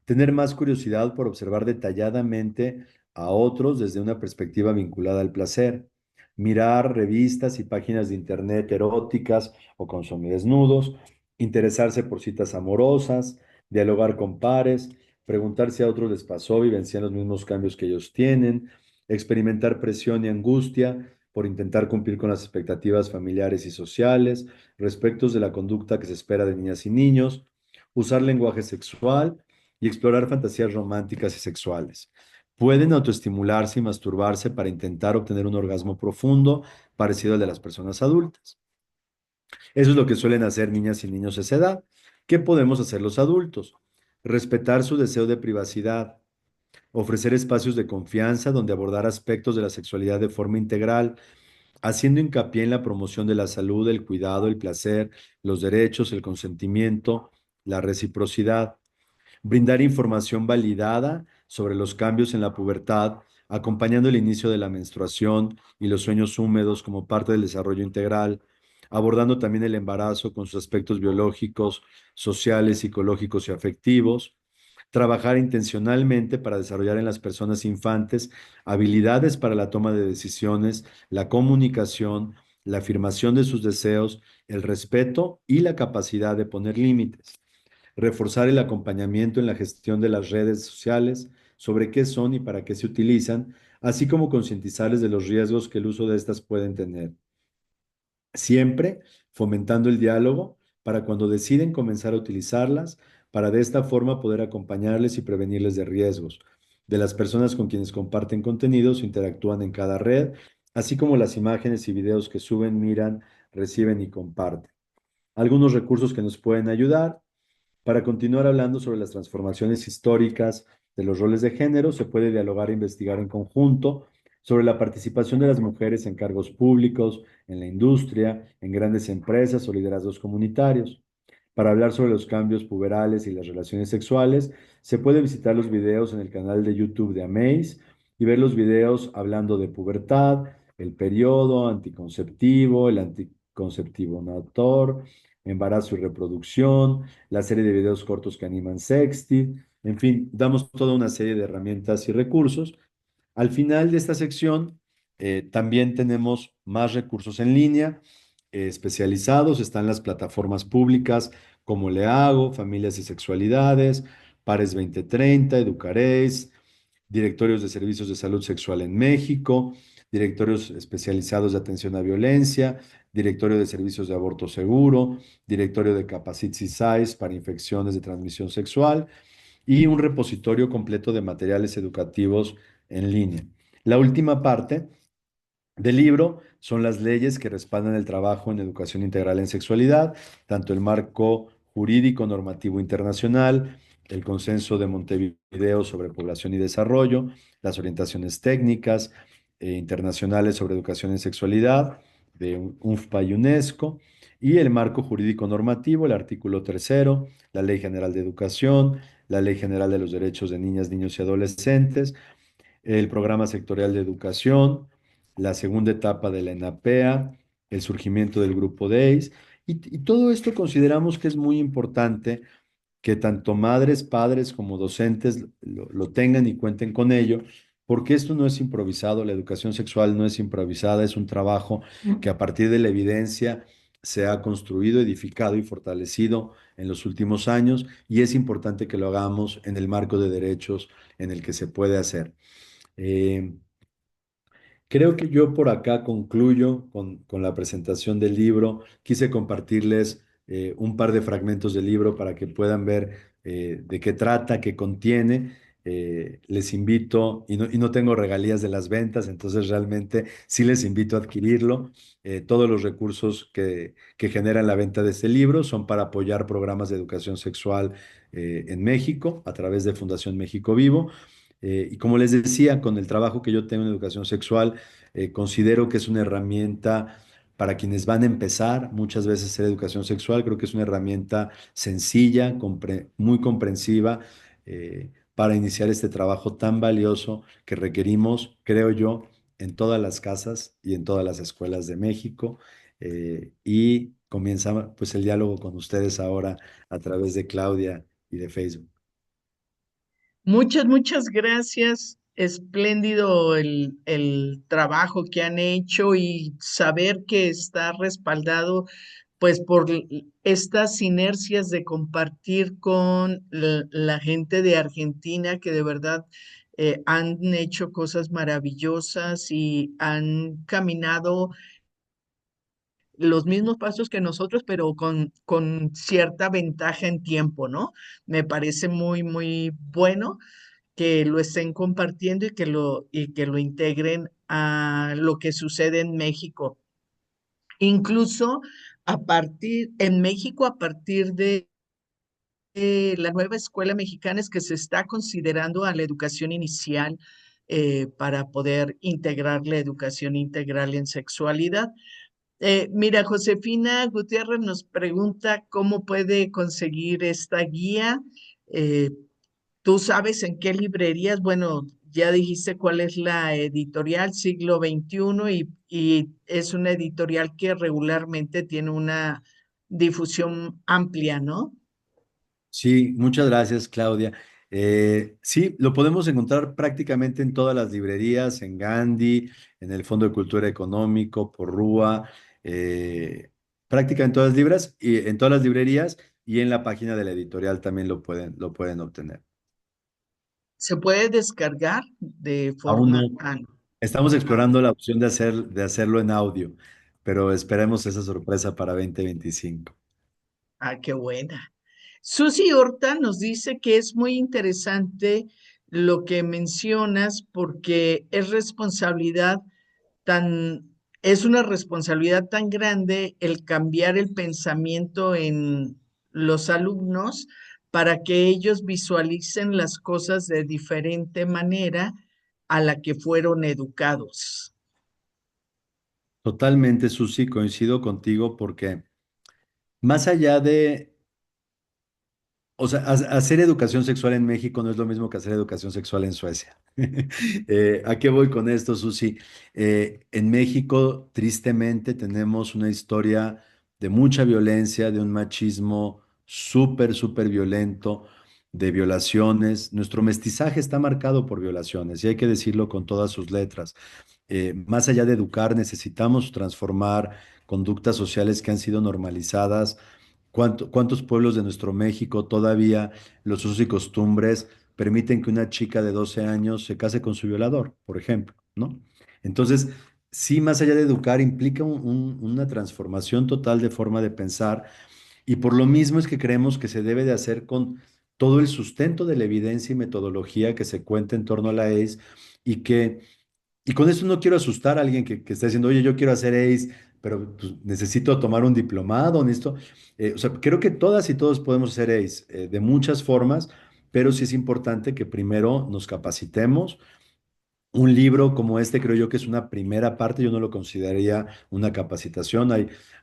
Tener más curiosidad por observar detalladamente a otros desde una perspectiva vinculada al placer. Mirar revistas y páginas de internet eróticas o con desnudos. Interesarse por citas amorosas. Dialogar con pares. Preguntar si a otros les pasó, vivencian los mismos cambios que ellos tienen. Experimentar presión y angustia por intentar cumplir con las expectativas familiares y sociales, respecto de la conducta que se espera de niñas y niños, usar lenguaje sexual y explorar fantasías románticas y sexuales. Pueden autoestimularse y masturbarse para intentar obtener un orgasmo profundo parecido al de las personas adultas. Eso es lo que suelen hacer niñas y niños a esa edad. ¿Qué podemos hacer los adultos? Respetar su deseo de privacidad, ofrecer espacios de confianza donde abordar aspectos de la sexualidad de forma integral, haciendo hincapié en la promoción de la salud, el cuidado, el placer, los derechos, el consentimiento, la reciprocidad. Brindar información validada sobre los cambios en la pubertad, acompañando el inicio de la menstruación y los sueños húmedos como parte del desarrollo integral, abordando también el embarazo con sus aspectos biológicos, sociales, psicológicos y afectivos. Trabajar intencionalmente para desarrollar en las personas infantes habilidades para la toma de decisiones, la comunicación, la afirmación de sus deseos, el respeto y la capacidad de poner límites. Reforzar el acompañamiento en la gestión de las redes sociales, sobre qué son y para qué se utilizan, así como concientizarles de los riesgos que el uso de estas pueden tener. Siempre fomentando el diálogo para cuando deciden comenzar a utilizarlas, para de esta forma poder acompañarles y prevenirles de riesgos, de las personas con quienes comparten contenidos o interactúan en cada red, así como las imágenes y videos que suben, miran, reciben y comparten. Algunos recursos que nos pueden ayudar. Para continuar hablando sobre las transformaciones históricas de los roles de género, se puede dialogar e investigar en conjunto sobre la participación de las mujeres en cargos públicos, en la industria, en grandes empresas o liderazgos comunitarios. Para hablar sobre los cambios puberales y las relaciones sexuales, se puede visitar los videos en el canal de YouTube de Amaze y ver los videos hablando de pubertad, el periodo anticonceptivo, el anticonceptivo nator, embarazo y reproducción, la serie de videos cortos que animan sexting, en fin, damos toda una serie de herramientas y recursos. Al final de esta sección, también tenemos más recursos en línea especializados, están las plataformas públicas como Le Hago, Familias y Sexualidades, Pares 2030, Educaréis, directorios de servicios de salud sexual en México, directorios especializados de atención a violencia, directorio de servicios de aborto seguro, directorio de Capacity Sites para infecciones de transmisión sexual y un repositorio completo de materiales educativos en línea. La última parte del libro son las leyes que respaldan el trabajo en educación integral en sexualidad, tanto el marco jurídico normativo internacional, el consenso de Montevideo sobre población y desarrollo, las orientaciones técnicas internacionales sobre educación en sexualidad de UNFPA y UNESCO, y el marco jurídico normativo, el artículo tercero, la Ley General de Educación, la Ley General de los Derechos de Niñas, Niños y Adolescentes, el programa sectorial de educación, la segunda etapa de la ENAPEA, el surgimiento del grupo DEIS, y todo esto consideramos que es muy importante que tanto madres, padres como docentes lo tengan y cuenten con ello, porque esto no es improvisado, la educación sexual no es improvisada, es un trabajo que a partir de la evidencia se ha construido, edificado y fortalecido en los últimos años, y es importante que lo hagamos en el marco de derechos en el que se puede hacer. Eh, Creo que yo por acá concluyo con la presentación del libro. Quise compartirles un par de fragmentos del libro para que puedan ver de qué trata, qué contiene. Les invito, y no tengo regalías de las ventas, entonces realmente sí les invito a adquirirlo. Todos los recursos que generan la venta de este libro son para apoyar programas de educación sexual en México a través de Fundación México Vivo. Y como les decía, con el trabajo que yo tengo en educación sexual, considero que es una herramienta para quienes van a empezar muchas veces a hacer educación sexual. Creo que es una herramienta sencilla, muy comprensiva, para iniciar este trabajo tan valioso que requerimos, creo yo, en todas las casas y en todas las escuelas de México. Y comienza pues el diálogo con ustedes ahora a través de Claudia y de Facebook. Muchas gracias. Espléndido el trabajo que han hecho y saber que está respaldado pues por estas inercias de compartir con la gente de Argentina que de verdad han hecho cosas maravillosas y han caminado los mismos pasos que nosotros, pero con cierta ventaja en tiempo, ¿no? Me parece muy bueno que lo estén compartiendo y que lo integren a lo que sucede en México. Incluso en México, a partir de la nueva escuela mexicana es que se está considerando a la educación inicial para poder integrar la educación integral en sexualidad. Mira, Josefina Gutiérrez nos pregunta cómo puede conseguir esta guía. Eh, ¿Tú sabes en qué librerías? Bueno, ya dijiste cuál es la editorial Siglo XXI y es una editorial que regularmente tiene una difusión amplia, ¿no? Sí, muchas gracias, Claudia. Sí, lo podemos encontrar prácticamente en todas las librerías, en Gandhi, en el Fondo de Cultura Económico, por Rúa, prácticamente en todas las librerías y en la página de la editorial también lo pueden obtener. Se puede descargar de Aún forma... no. Estamos explorando la opción de hacerlo en audio, pero esperemos esa sorpresa para 2025. Qué buena. Susi Horta nos dice que es muy interesante lo que mencionas porque es una responsabilidad tan grande el cambiar el pensamiento en los alumnos para que ellos visualicen las cosas de diferente manera a la que fueron educados. Totalmente, Susi, coincido contigo porque más allá de, o sea, hacer educación sexual en México no es lo mismo que hacer educación sexual en Suecia. ¿A qué voy con esto, Susi? En México, tristemente, tenemos una historia de mucha violencia, de un machismo súper violento, de violaciones. Nuestro mestizaje está marcado por violaciones y hay que decirlo con todas sus letras. Más allá de educar, necesitamos transformar conductas sociales que han sido normalizadas. ¿Cuántos pueblos de nuestro México todavía los usos y costumbres permiten que una chica de 12 años se case con su violador, por ejemplo, ¿no? Entonces, sí, más allá de educar, implica una transformación total de forma de pensar y por lo mismo es que creemos que se debe de hacer con todo el sustento de la evidencia y metodología que se cuenta en torno a la ACE y que y con esto no quiero asustar a alguien que está diciendo, oye, yo quiero hacer ACE, pero pues, necesito tomar un diplomado, necesito. O sea, creo que todas y todos podemos hacer ACE de muchas formas, pero sí es importante que primero nos capacitemos. Un libro como este creo yo que es una primera parte, yo no lo consideraría una capacitación.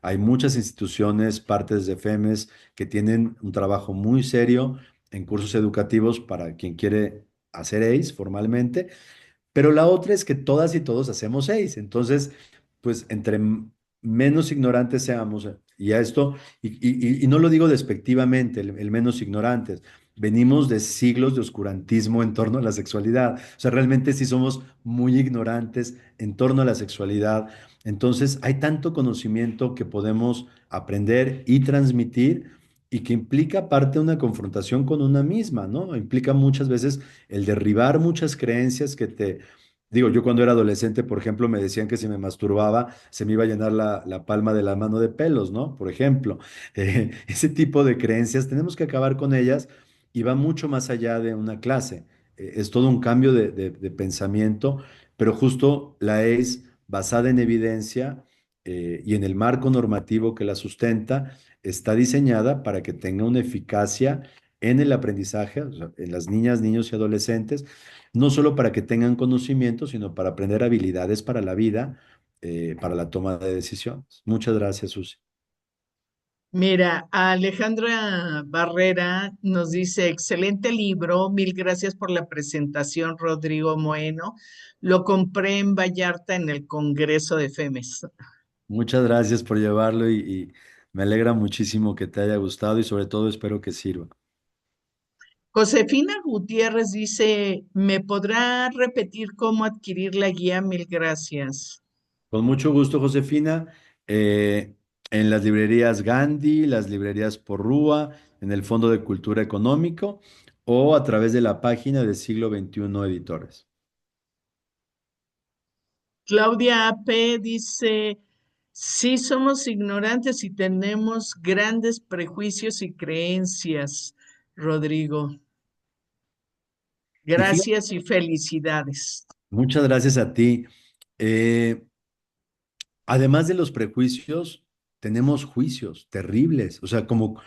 Hay muchas instituciones, partes de FEMES, que tienen un trabajo muy serio en cursos educativos para quien quiere hacer ACE formalmente, pero la otra es que todas y todos hacemos seis. Entonces, pues menos ignorantes seamos, y a esto, y no lo digo despectivamente, el menos ignorantes. Venimos de siglos de oscurantismo en torno a la sexualidad. O sea, realmente sí somos muy ignorantes en torno a la sexualidad. Entonces, hay tanto conocimiento que podemos aprender y transmitir y que implica parte de una confrontación con una misma, ¿no? Implica muchas veces el derribar muchas creencias que te. Digo, yo cuando era adolescente, por ejemplo, me decían que si me masturbaba se me iba a llenar la palma de la mano de pelos, ¿no? Por ejemplo, ese tipo de creencias tenemos que acabar con ellas y va mucho más allá de una clase. Es todo un cambio de pensamiento, pero justo la es basada en evidencia y en el marco normativo que la sustenta, está diseñada para que tenga una eficacia en el aprendizaje, o sea, en las niñas, niños y adolescentes, no solo para que tengan conocimiento, sino para aprender habilidades para la vida, para la toma de decisiones. Muchas gracias, Susi. Mira, Alejandra Barrera nos dice, excelente libro, mil gracias por la presentación, Rodrigo Moeno. Lo compré en Vallarta en el Congreso de FEMES. Muchas gracias por llevarlo y me alegra muchísimo que te haya gustado y sobre todo espero que sirva. Josefina Gutiérrez dice, ¿me podrá repetir cómo adquirir la guía? Mil gracias. Con mucho gusto, Josefina. En las librerías Gandhi, las librerías Porrúa, en el Fondo de Cultura Económico o a través de la página de Siglo XXI Editores. Claudia AP dice, sí somos ignorantes y tenemos grandes prejuicios y creencias, Rodrigo. Y fíjate, Gracias y felicidades. muchas gracias a ti. Eh, Además de los prejuicios, tenemos juicios terribles. O sea, como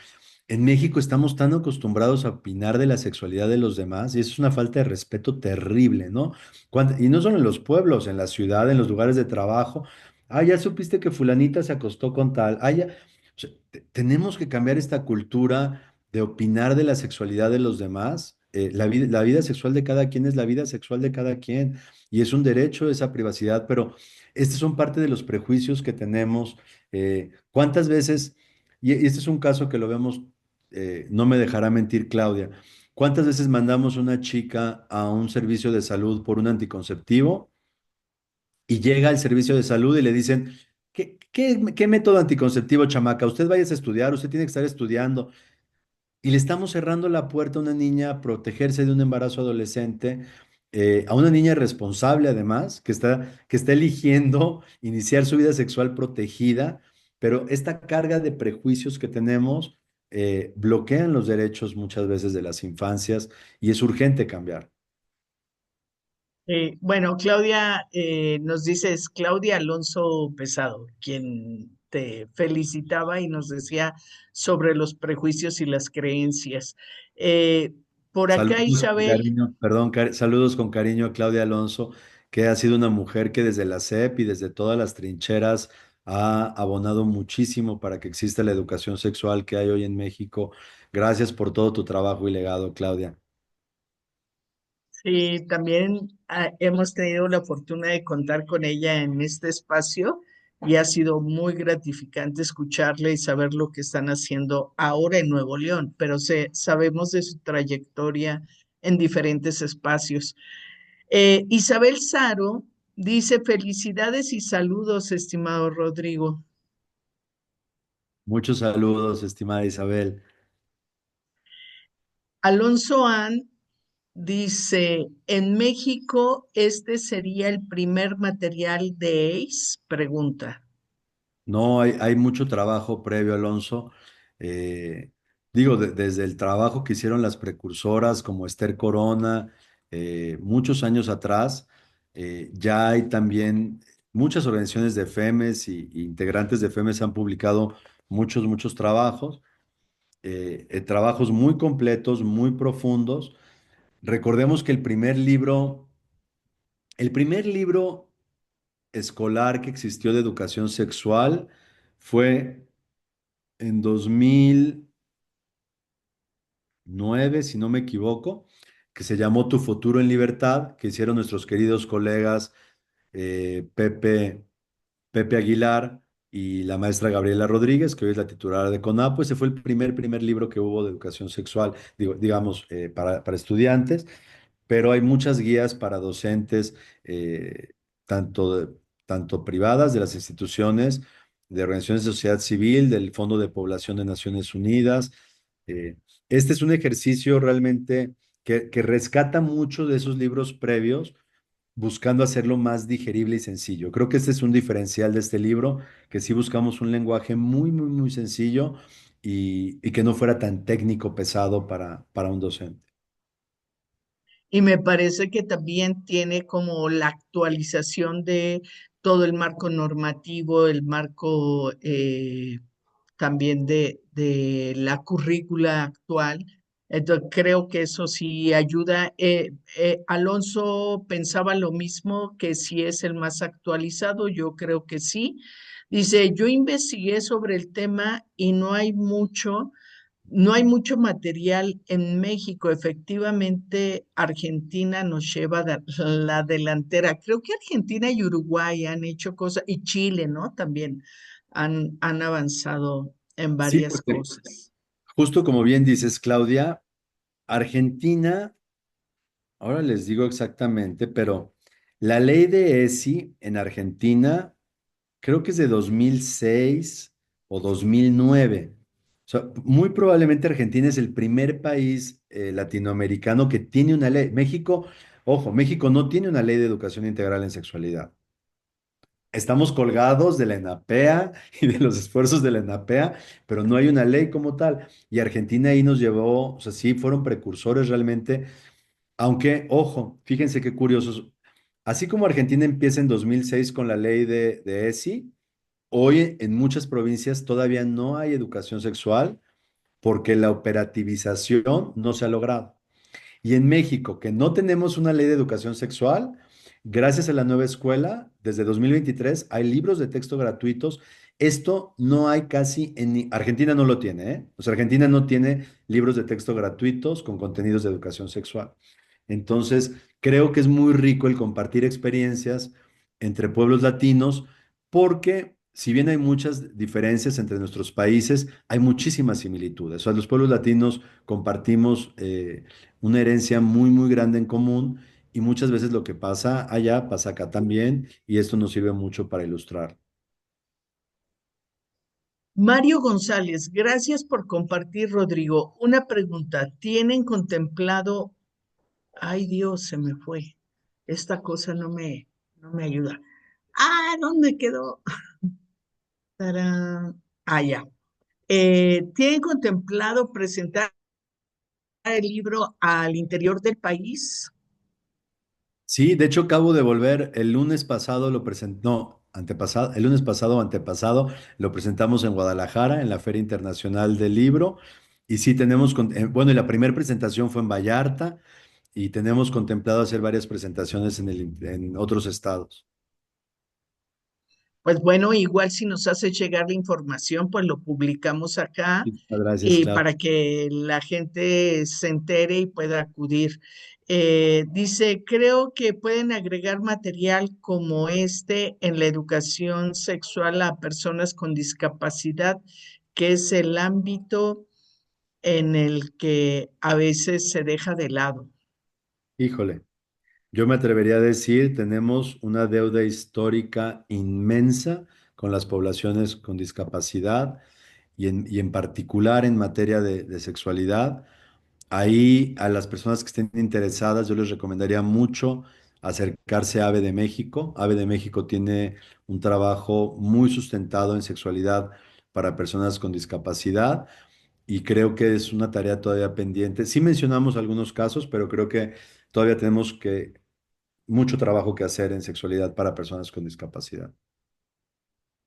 en México estamos tan acostumbrados a opinar de la sexualidad de los demás y eso es una falta de respeto terrible, ¿no? Y no solo en los pueblos, en la ciudad, en los lugares de trabajo. Ah, ya supiste que fulanita se acostó con tal. Ah, ya. O sea, tenemos que cambiar esta cultura de opinar de la sexualidad de los demás. La vida sexual de cada quien es la vida sexual de cada quien y es un derecho esa privacidad, pero estos son parte de los prejuicios que tenemos. ¿Cuántas veces, y este es un caso que lo vemos, no me dejará mentir Claudia, cuántas veces mandamos una chica a un servicio de salud por un anticonceptivo y llega al servicio de salud y le dicen, ¿qué método anticonceptivo, chamaca? Usted vaya a estudiar, usted tiene que estar estudiando. Y le estamos cerrando la puerta a una niña a protegerse de un embarazo adolescente, a una niña responsable además, que está eligiendo iniciar su vida sexual protegida, pero esta carga de prejuicios que tenemos bloquean los derechos muchas veces de las infancias y es urgente cambiar. Bueno, Claudia nos dice, es Claudia Alonso Pesado, quien te felicitaba y nos decía sobre los prejuicios y las creencias. Eh, por acá, Saludos con Isabel. cariño, perdón, saludos con cariño a Claudia Alonso, que ha sido una mujer que desde la SEP y desde todas las trincheras ha abonado muchísimo para que exista la educación sexual que hay hoy en México. Gracias por todo tu trabajo y legado, Claudia. Sí, también hemos tenido la fortuna de contar con ella en este espacio y ha sido muy gratificante escucharle y saber lo que están haciendo ahora en Nuevo León, pero sabemos de su trayectoria en diferentes espacios. Isabel Saro dice felicidades y saludos, estimado Rodrigo. Muchos saludos, estimada Isabel. Alonso An Dice, en México, ¿este sería el primer material de ACE? Pregunta. No, hay mucho trabajo previo, Alonso. Digo, desde el trabajo que hicieron las precursoras como Esther Corona, muchos años atrás, ya hay también muchas organizaciones de FEMES y integrantes de FEMES han publicado muchos trabajos, trabajos muy completos, muy profundos. Recordemos que el primer libro escolar que existió de educación sexual fue en 2009, si no me equivoco, que se llamó Tu futuro en libertad, que hicieron nuestros queridos colegas Pepe Aguilar y la maestra Gabriela Rodríguez, que hoy es la titular de CONAPO. Ese fue el primer libro que hubo de educación sexual, digamos, para estudiantes, pero hay muchas guías para docentes, tanto, tanto privadas de las instituciones, de organizaciones de sociedad civil, del Fondo de Población de Naciones Unidas. Eh, este es un ejercicio realmente que rescata mucho de esos libros previos, buscando hacerlo más digerible y sencillo. Creo que este es un diferencial de este libro, que sí buscamos un lenguaje muy sencillo y que no fuera tan técnico pesado para un docente. Y me parece que también tiene como la actualización de todo el marco normativo, el marco también de la currícula actual. Entonces, creo que eso sí ayuda. Alonso pensaba lo mismo, que si es el más actualizado, yo creo que sí. Dice, yo investigué sobre el tema y no hay mucho material en México. Efectivamente, Argentina nos lleva la delantera. Creo que Argentina y Uruguay han hecho cosas, y Chile, ¿no? También han avanzado en Sí, varias porque cosas. justo como bien dices, Claudia, Argentina, ahora les digo exactamente, pero la ley de ESI en Argentina creo que es de 2006 o 2009. O sea, muy probablemente Argentina es el primer país latinoamericano que tiene una ley. México, ojo, México no tiene una ley de educación integral en sexualidad. Estamos colgados de la ENAPEA y de los esfuerzos de la ENAPEA, pero no hay una ley como tal. Y Argentina ahí nos llevó, o sea, sí, fueron precursores realmente, aunque, ojo, fíjense qué curiosos. Así como Argentina empieza en 2006 con la ley de ESI, hoy en muchas provincias todavía no hay educación sexual porque la operativización no se ha logrado. Y en México, que no tenemos una ley de educación sexual, gracias a la nueva escuela, desde 2023 hay libros de texto gratuitos. Esto no hay casi Argentina no lo tiene, ¿eh? O sea, Argentina no tiene libros de texto gratuitos con contenidos de educación sexual. Entonces, creo que es muy rico el compartir experiencias entre pueblos latinos, porque si bien hay muchas diferencias entre nuestros países, hay muchísimas similitudes. O sea, los pueblos latinos compartimos una herencia muy grande en común, y muchas veces lo que pasa allá pasa acá también, y esto nos sirve mucho para ilustrar. Mario González, gracias por compartir, Rodrigo. Una pregunta, ¿tienen contemplado? Ay, Dios, se me fue. Esta cosa no me ayuda. Ah, ¿dónde quedó? Tarán. Ah, ya. ¿Tienen contemplado presentar el libro al interior del país? Sí, de hecho acabo de volver, el lunes pasado lo presentó, no, antepasado, el lunes pasado o antepasado lo presentamos en Guadalajara, en la Feria Internacional del Libro, y sí tenemos, bueno, y la primera presentación fue en Vallarta, y tenemos contemplado hacer varias presentaciones en otros estados. Pues bueno, igual si nos hace llegar la información, pues lo publicamos acá Muchas gracias, y claro. para que la gente se entere y pueda acudir. Dice, creo que pueden agregar material como este en la educación sexual a personas con discapacidad, que es el ámbito en el que a veces se deja de lado. Híjole. Yo me atrevería a decir, tenemos una deuda histórica inmensa con las poblaciones con discapacidad y en particular en materia de sexualidad. Ahí a las personas que estén interesadas, yo les recomendaría mucho acercarse a Ave de México. Ave de México tiene un trabajo muy sustentado en sexualidad para personas con discapacidad y creo que es una tarea todavía pendiente. Sí mencionamos algunos casos, pero creo que todavía tenemos mucho trabajo que hacer en sexualidad para personas con discapacidad.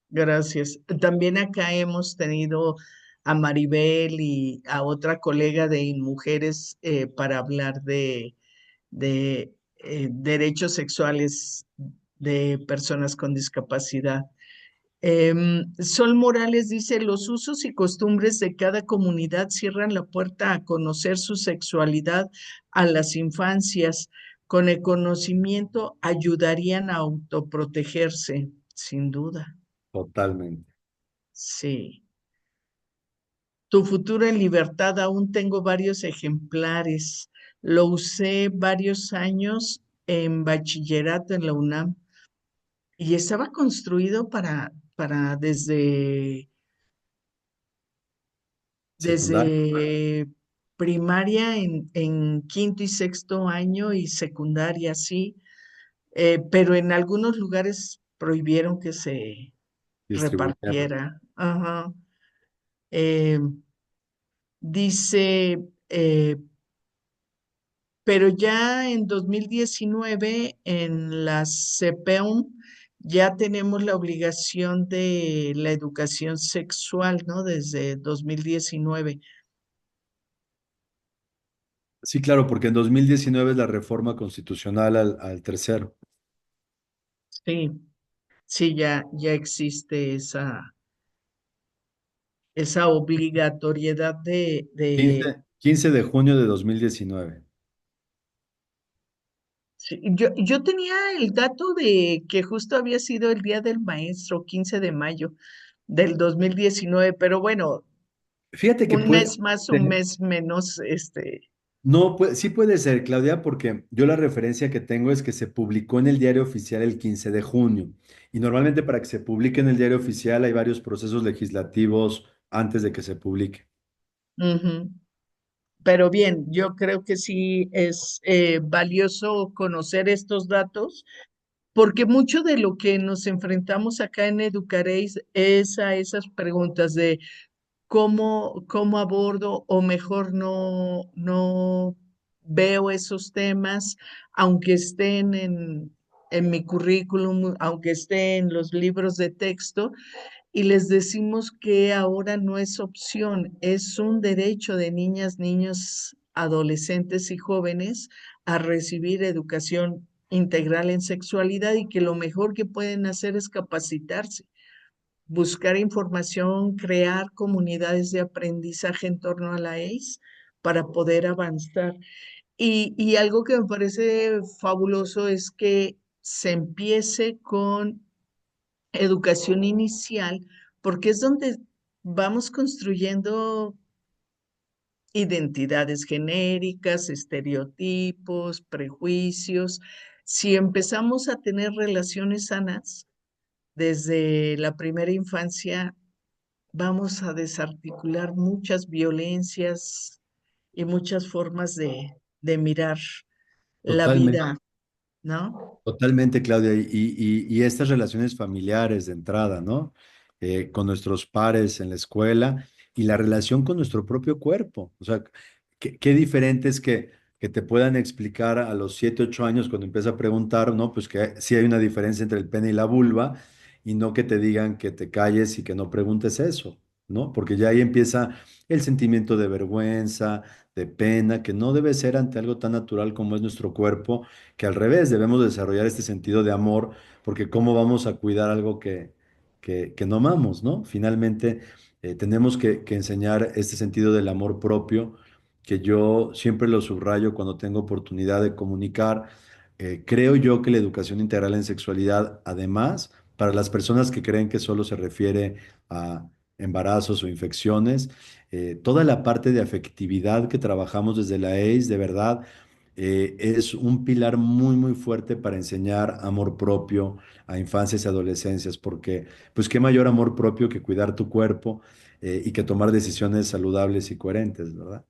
Gracias. También acá hemos tenido a Maribel y a otra colega de InMujeres para hablar de derechos sexuales de personas con discapacidad. Sol Morales dice, los usos y costumbres de cada comunidad cierran la puerta a conocer su sexualidad a las infancias. Con el conocimiento ayudarían a autoprotegerse, sin duda. Totalmente. Sí. Tu futuro en libertad, aún tengo varios ejemplares. Lo usé varios años en bachillerato en la UNAM y estaba construido para Secundaria. desde primaria en quinto y sexto año y secundaria, sí, pero en algunos lugares prohibieron que se Distribuidora. repartiera. Ajá. Eh, dice, eh, pero ya en 2019 en la CPEUM ya tenemos la obligación de la educación sexual, ¿no? Desde 2019. Sí, claro, porque en 2019 es la reforma constitucional al tercero. Sí, sí, ya existe esa obligatoriedad Quince de junio de 2019. sí, yo tenía el dato de que justo había sido el Día del Maestro, 15 de mayo del 2019, pero bueno, Fíjate que un puede, mes más, un mes menos, no, sí puede ser, Claudia, porque yo la referencia que tengo es que se publicó en el diario oficial el 15 de junio. Y normalmente para que se publique en el diario oficial hay varios procesos legislativos antes de que se publique. ujú. Pero bien, yo creo que sí es valioso conocer estos datos, porque mucho de lo que nos enfrentamos acá en Educareis es a esas preguntas de cómo abordo o mejor no veo esos temas, aunque estén en mi currículum, aunque estén en los libros de texto, y les decimos que ahora no es opción, es un derecho de niñas, niños, adolescentes y jóvenes a recibir educación integral en sexualidad y que lo mejor que pueden hacer es capacitarse, buscar información, crear comunidades de aprendizaje en torno a la ACE para poder avanzar. Y algo que me parece fabuloso es que se empiece con educación inicial, porque es donde vamos construyendo identidades genéricas, estereotipos, prejuicios. Si empezamos a tener relaciones sanas desde la primera infancia, vamos a desarticular muchas violencias y muchas formas de mirar la Totalmente. vida, ¿no? Totalmente, Claudia, y estas relaciones familiares de entrada, ¿no? Con nuestros pares en la escuela y la relación con nuestro propio cuerpo. O sea, qué diferente es que te puedan explicar a los 7, 8 años cuando empieza a preguntar, ¿no? Pues que sí hay una diferencia entre el pene y la vulva y no que te digan que te calles y que no preguntes eso, ¿no? Porque ya ahí empieza el sentimiento de vergüenza, de pena, que no debe ser ante algo tan natural como es nuestro cuerpo, que al revés, debemos desarrollar este sentido de amor, porque ¿cómo vamos a cuidar algo que no amamos, ¿no? Finalmente, tenemos que enseñar este sentido del amor propio, que yo siempre lo subrayo cuando tengo oportunidad de comunicar. Creo yo que la educación integral en sexualidad, además, para las personas que creen que solo se refiere a embarazos o infecciones, toda la parte de afectividad que trabajamos desde la ACE, de verdad, es un pilar muy, muy fuerte para enseñar amor propio a infancias y adolescencias, porque pues qué mayor amor propio que cuidar tu cuerpo y que tomar decisiones saludables y coherentes, ¿verdad?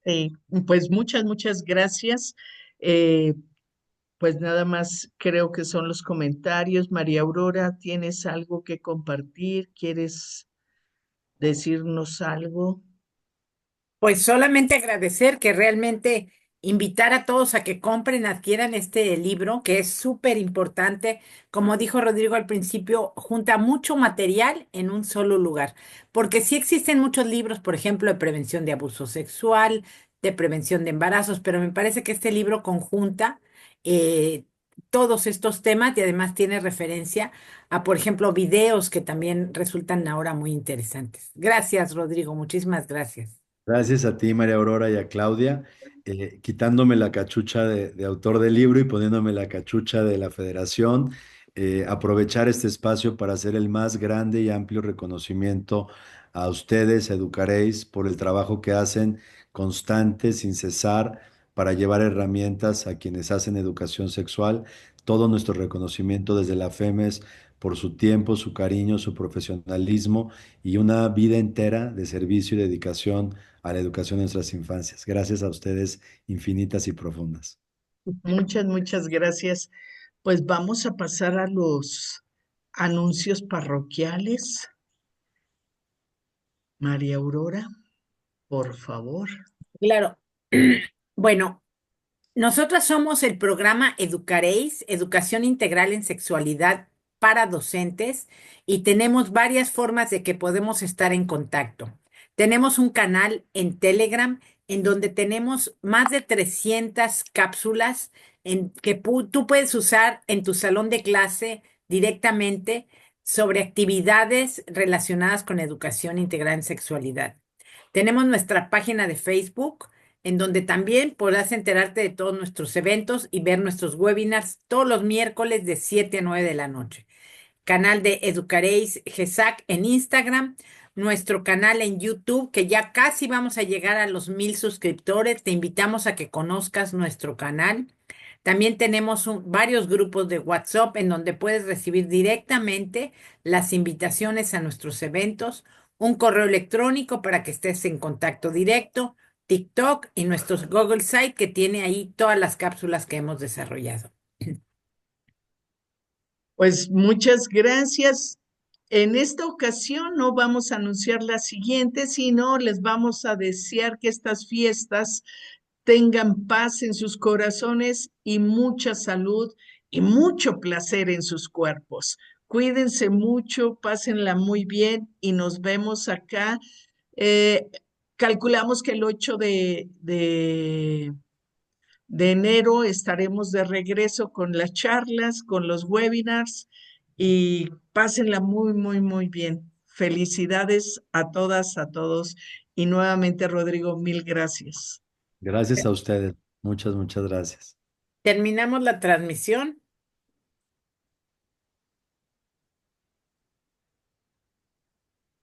Sí, pues muchas gracias. Eh, pues nada más creo que son los comentarios. María Aurora, ¿tienes algo que compartir? ¿Quieres decirnos algo? Pues solamente agradecer que realmente invitar a todos a que compren, adquieran este libro, que es súper importante. Como dijo Rodrigo al principio, junta mucho material en un solo lugar, porque sí existen muchos libros, por ejemplo, de prevención de abuso sexual, de prevención de embarazos, pero me parece que este libro conjunta eh, todos estos temas y además tiene referencia a, por ejemplo, videos que también resultan ahora muy interesantes. Gracias, Rodrigo, muchísimas gracias. Gracias a ti, María Aurora, y a Claudia, quitándome la cachucha de autor del libro y poniéndome la cachucha de la Federación, aprovechar este espacio para hacer el más grande y amplio reconocimiento a ustedes, a Educaréis, por el trabajo que hacen constante, sin cesar, para llevar herramientas a quienes hacen educación sexual. Todo nuestro reconocimiento desde la FEMES por su tiempo, su cariño, su profesionalismo y una vida entera de servicio y dedicación a la educación de nuestras infancias. Gracias a ustedes infinitas y profundas. Muchas gracias. Pues vamos a pasar a los anuncios parroquiales. María Aurora, por favor. Claro. Bueno, nosotras somos el programa Educaréis, Educación Integral en Sexualidad para docentes, y tenemos varias formas de que podemos estar en contacto. Tenemos un canal en Telegram en donde tenemos más de 300 cápsulas que tú puedes usar en tu salón de clase directamente sobre actividades relacionadas con educación integral en sexualidad. Tenemos nuestra página de Facebook en donde también podrás enterarte de todos nuestros eventos y ver nuestros webinars todos los miércoles de 7 a 9 de la noche. Canal de Educaréis GESAC en Instagram, nuestro canal en YouTube, que ya casi vamos a llegar a los 1000 suscriptores. Te invitamos a que conozcas nuestro canal. También tenemos varios grupos de WhatsApp en donde puedes recibir directamente las invitaciones a nuestros eventos, un correo electrónico para que estés en contacto directo, TikTok y nuestros Google Site que tiene ahí todas las cápsulas que hemos desarrollado. Pues muchas gracias. En esta ocasión no vamos a anunciar la siguiente, sino les vamos a desear que estas fiestas tengan paz en sus corazones y mucha salud y mucho placer en sus cuerpos. Cuídense mucho, pásenla muy bien y nos vemos acá. Eh, calculamos que el 8 de enero estaremos de regreso con las charlas, con los webinars y pásenla muy bien. Felicidades a todas, a todos. Y nuevamente, Rodrigo, mil gracias. Gracias a ustedes. Muchas gracias. Terminamos la transmisión.